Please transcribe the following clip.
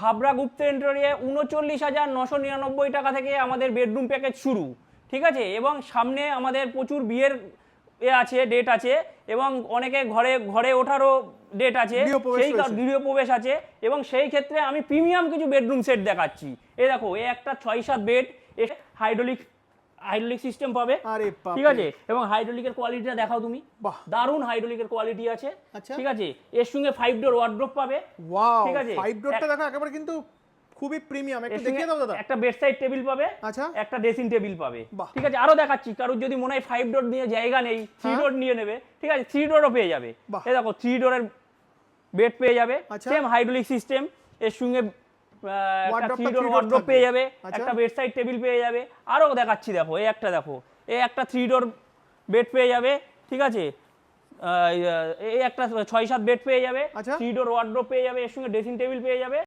হাবড়া গুপ্ত ইন্টেরিয়ে ৩৯,৯৯৯ টাকা থেকে আমাদের বেডরুম প্যাকেজ শুরু, ঠিক আছে। এবং সামনে আমাদের প্রচুর বিয়ের আছে, ডেট আছে, এবং অনেকে ঘরে ঘরে ওঠারও ডেট আছে, সেই গৃহপ্রবেশ আছে, এবং সেই ক্ষেত্রে আমি প্রিমিয়াম কিছু বেডরুম সেট দেখাচ্ছি। এই দেখো, এই একটা ৬-৭ বেড, হাইড্রোলিক সিস্টেম পাবে, ঠিক আছে। এবং হাইড্রোলিকের কোয়ালিটিটা দেখাও তুমি, দারুণ হাইড্রোলিকের কোয়ালিটি আছে, ঠিক আছে। এর সঙ্গে 5 ডোর ওয়ার্ডরোব পাবে, ঠিক আছে। 5 ডোরটা দেখো একেবারে কিন্তু খুবই প্রিমিয়াম, একটু দেখিয়ে দাও দাদা। একটা বেডসাইড টেবিল পাবে, আচ্ছা, একটা ড্রেসিং টেবিল পাবে, ঠিক আছে। আরো দেখাচ্ছি, কারোর যদি মনে হয় 5 ডোর নিয়ে জায়গা নেই, 3 ডোর নিয়ে নেবে, ঠিক আছে, 3 ডোরও পেয়ে যাবে। এই দেখো 3 ডোরের বেড পেয়ে যাবে, সেম হাইড্রোলিক সিস্টেম, এর সঙ্গে একটা 3 ডোর ওয়ার্ডরোব পেয়ে যাবে, একটা বেডসাইড টেবিল পেয়ে যাবে। আরো দেখাচ্ছি, দেখো এই একটা, দেখো এই একটা 3 ডোর বেড পেয়ে যাবে, ঠিক আছে। এই একটা 6-7 বেড পেয়ে যাবে, 3 ডোর ওয়ার্ডরোব পেয়ে যাবে, এর সঙ্গে ড্রেসিং টেবিল পেয়ে যাবে।